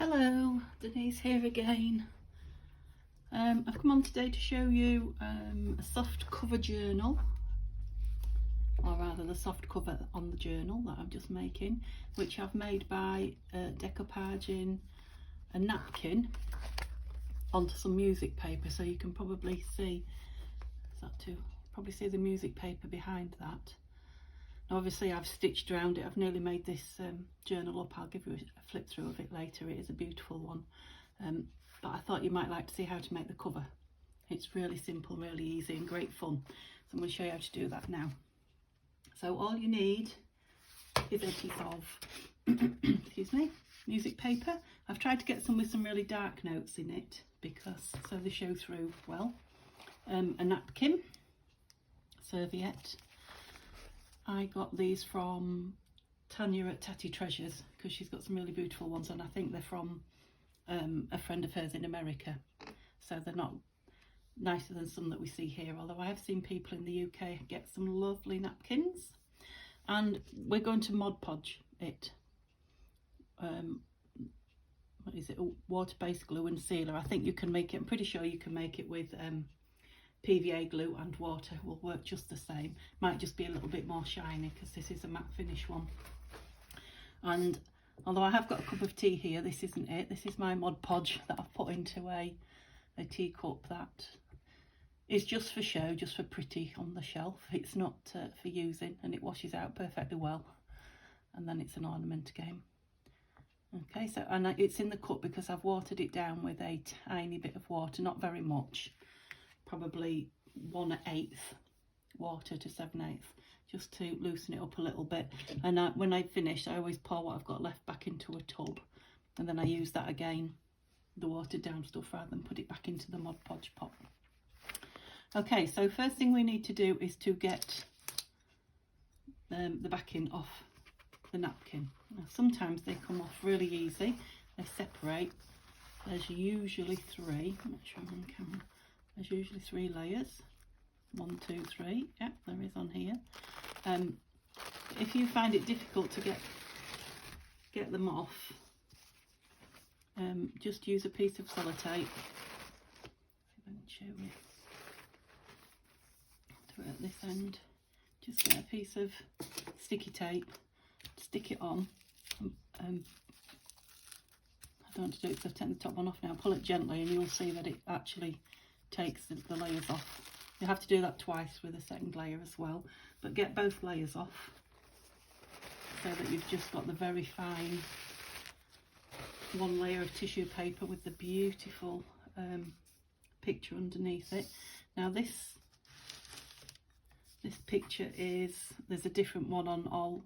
Hello, Denise here again. I've come on today to show you a soft cover journal, or rather the soft cover on the journal that I'm just making, which I've made by decoupaging a napkin onto some music paper. So you can probably see, probably see the music paper behind that. Now obviously I've stitched around it. I've nearly made this journal up. I'll give you a flip through of it later. It is a beautiful one, but I thought you might like to see how to make the cover. It's really simple, really easy and great fun. So I'm going to show you how to do that now. So all you need is a piece of excuse me, music paper. I've tried to get some with some really dark notes in it because so they show through well. A napkin, serviette. I got these from Tanya at Tatty Treasures because she's got some really beautiful ones, and I think they're from a friend of hers in America, so they're not nicer than some that we see here, although I have seen people in the UK get some lovely napkins. And we're going to Mod Podge it. What is it? Water-based glue and sealer. I think you can make it, I'm pretty sure you can make it with PVA glue and water. Will work just the same. Might just be a little bit more shiny because this is a matte finish one. And although I have got a cup of tea here, this isn't it. This is my Mod Podge that I've put into a teacup that is just for show, just for pretty on the shelf. It's not for using, and it washes out perfectly well, and then it's an ornament again. Okay, so and it's in the cup because I've watered it down with a tiny bit of water, not very much, probably 1/8 water to 7/8, just to loosen it up a little bit. And when I finish, I always pour what I've got left back into a tub, and then I use that again, the watered down stuff, rather than put it back into the Mod Podge pot. Okay, so first thing we need to do is to get the backing off the napkin. Now, sometimes they come off really easy. They separate. There's usually three. I'm not sure I'm on camera. There's usually 3 layers. 1, 2, 3. Yep, there is on here. If you find it difficult to get them off, just use a piece of sellotape. See if I can show you. Do it at this end. Just get a piece of sticky tape, stick it on. I don't want to do it because I've taken the top one off now. Pull it gently and you'll see that it actually takes the layers off. You have to do that twice with a second layer as well, but get both layers off so that you've just got the very fine one layer of tissue paper with the beautiful picture underneath it. Now this picture there's a different one on all,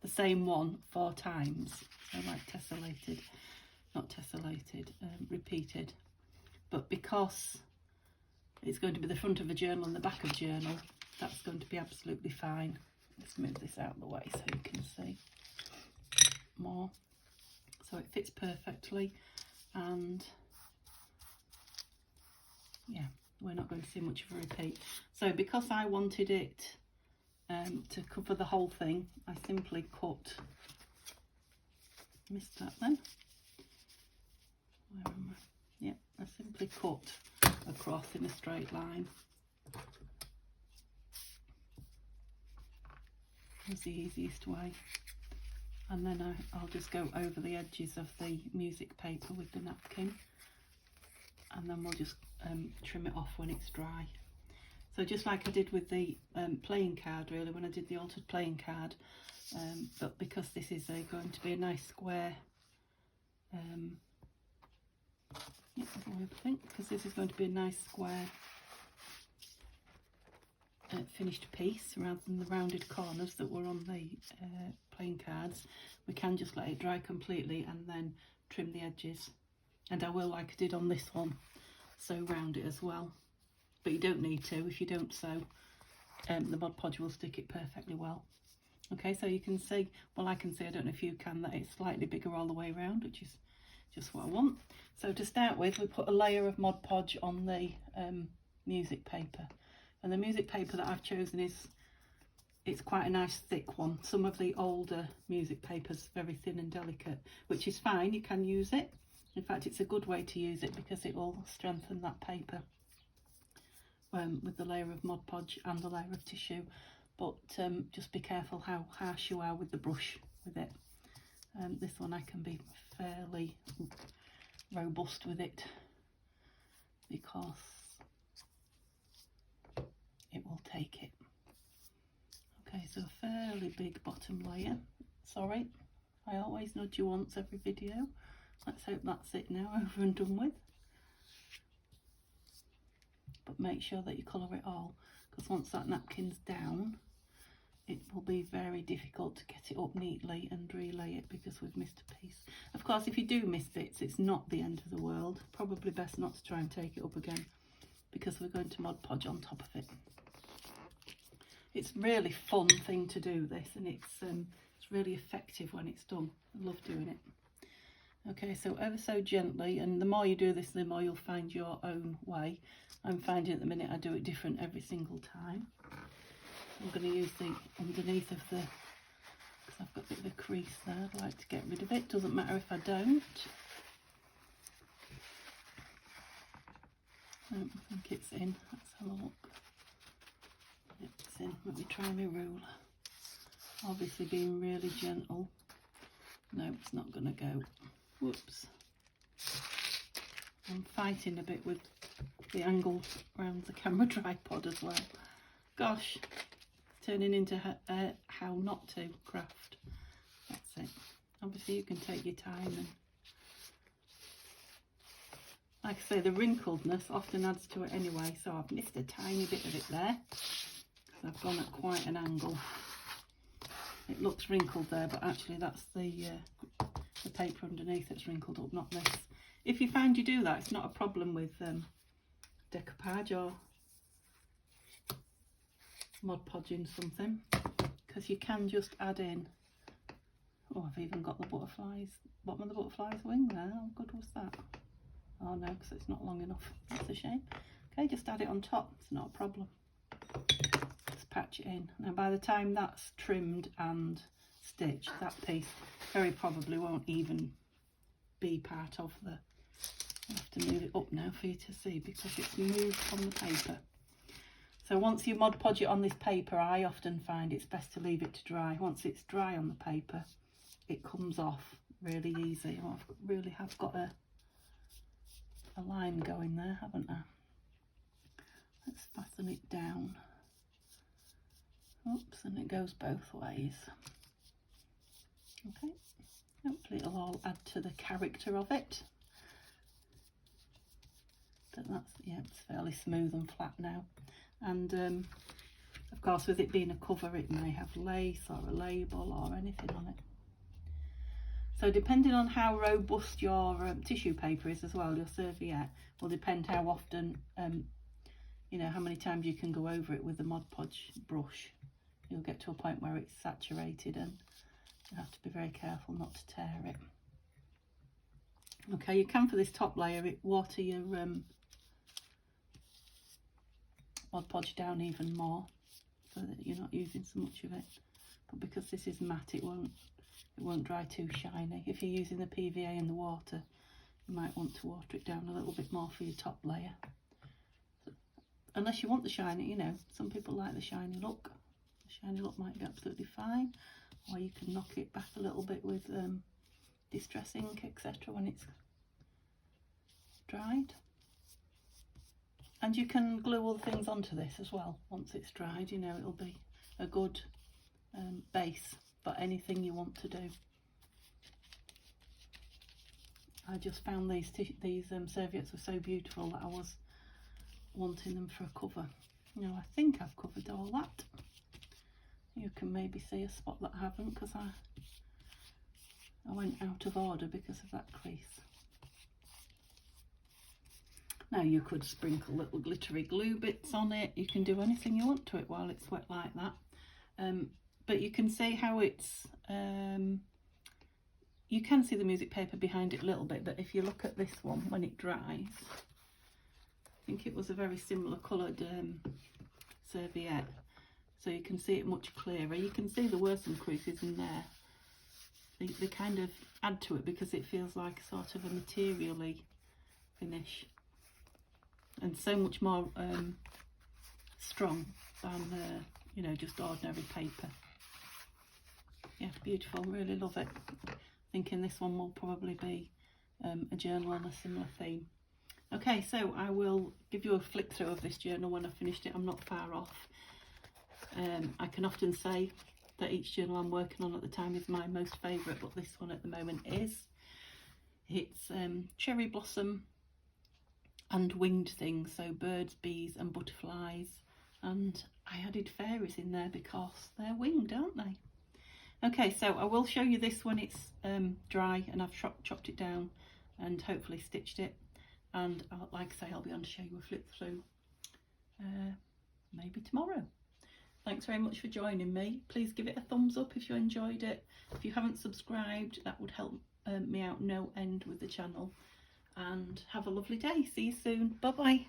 the same one 4 times, so like tessellated, not tessellated, repeated, but because it's going to be the front of a journal and the back of a journal, that's going to be absolutely fine. Let's move this out of the way so you can see more. So it fits perfectly, and yeah, we're not going to see much of a repeat. So because I wanted it to cover the whole thing, I simply cut, missed that then, where am I? Yeah, I simply cut across in a straight line. That's the easiest way. And then I'll just go over the edges of the music paper with the napkin, and then we'll just trim it off when it's dry. So just like I did with the playing card, really, when I did the altered playing card, but because this is going to be a nice square, yeah, I think, because this is going to be a nice square finished piece rather than the rounded corners that were on the playing cards, we can just let it dry completely and then trim the edges. And I will, like I did on this one, sew round it as well, but you don't need to. If you don't sew, the Mod Podge will stick it perfectly well. Okay, so you can see, well, I can see, I don't know if you can, that it's slightly bigger all the way around, which is just what I want. So to start with, we put a layer of Mod Podge on the music paper, and the music paper that I've chosen it's quite a nice thick one. Some of the older music papers very thin and delicate, which is fine, you can use it. In fact, it's a good way to use it because it will strengthen that paper with the layer of Mod Podge and the layer of tissue. But just be careful how harsh you are with the brush with it. This one I can be fairly robust with it because it will take it. Okay, so a fairly big bottom layer. Sorry, I always nudge you once every video. Let's hope that's it now, over and done with. But make sure that you colour it all, because once that napkin's down, it will be very difficult to get it up neatly and relay it because we've missed a piece. Of course, if you do miss bits, it's not the end of the world. Probably best not to try and take it up again because we're going to Mod Podge on top of it. It's a really fun thing to do this, and it's really effective when it's done. I love doing it. Okay, so ever so gently, and the more you do this, the more you'll find your own way. I'm finding at the minute I do it different every single time. I'm going to use the underneath of the, because I've got a bit of a crease there, I'd like to get rid of it. Doesn't matter if I don't. I think it's in. Let's have a look. It's in. Let me try my ruler. Obviously being really gentle. No, it's not going to go. Whoops. I'm fighting a bit with the angle around the camera tripod as well. Gosh, it's turning into how not to craft. That's it. Obviously you can take your time, and like I say, the wrinkledness often adds to it anyway, so I've missed a tiny bit of it there. I've gone at quite an angle. It looks wrinkled there, but actually that's the paper underneath that's wrinkled up, not this. If you find you do that, it's not a problem with decoupage or Mod Podging something, because you can just add in, oh, I've even got the butterflies, bottom of the butterfly's wing there. How good was that? Oh no, because it's not long enough. That's a shame. Okay, just add it on top, it's not a problem. Just patch it in. Now by the time that's trimmed and stitched, that piece very probably won't even be part of the, I'll have to move it up now for you to see because it's moved from the paper. So once you Mod Podge it on this paper, I often find it's best to leave it to dry. Once it's dry on the paper, it comes off really easy. Oh, I really have got a line going there, haven't I? Let's fasten it down. Oops, and it goes both ways. Okay, hopefully it'll all add to the character of it. But that's, yeah, it's fairly smooth and flat now. And of course, with it being a cover, it may have lace or a label or anything on it. So depending on how robust your tissue paper is as well, your serviette, will depend how often, you know, how many times you can go over it with the Mod Podge brush. You'll get to a point where it's saturated and you have to be very careful not to tear it. Okay, you can, for this top layer, water your Mod Podge down even more so that you're not using so much of it. But because this is matte, it won't dry too shiny. If you're using the PVA in the water, you might want to water it down a little bit more for your top layer. So, unless you want the shiny, you know, some people like the shiny look. The shiny look might be absolutely fine, or you can knock it back a little bit with distress ink, etc. when it's dried. And you can glue all the things onto this as well once it's dried. You know, it'll be a good base for anything you want to do. I just found these serviettes were so beautiful that I was wanting them for a cover. Now I think I've covered all that. You can maybe see a spot that I haven't because I went out of order because of that crease. Now you could sprinkle little glittery glue bits on it. You can do anything you want to it while it's wet like that. But you can see how it's, you can see the music paper behind it a little bit, but if you look at this one when it dries, I think it was a very similar coloured serviette, so you can see it much clearer. You can see there were some creases in there. they kind of add to it because it feels like sort of a material-y finish, and so much more strong than you know, just ordinary paper. Yeah, beautiful, really love it. Thinking this one will probably be a journal on a similar theme. Okay, so I will give you a flick through of this journal when I've finished it. I'm not far off. I can often say that each journal I'm working on at the time is my most favourite, but this one at the moment is. It's cherry blossom and winged things, so birds, bees and butterflies, and I added fairies in there because they're winged, aren't they? Okay, so I will show you this when it's dry and I've chopped it down and hopefully stitched it, and like I say, I'll be on to show you a flip through maybe tomorrow. Thanks very much for joining me. Please give it a thumbs up if you enjoyed it. If you haven't subscribed, that would help me out no end with the channel. And have a lovely day. See you soon. Bye bye.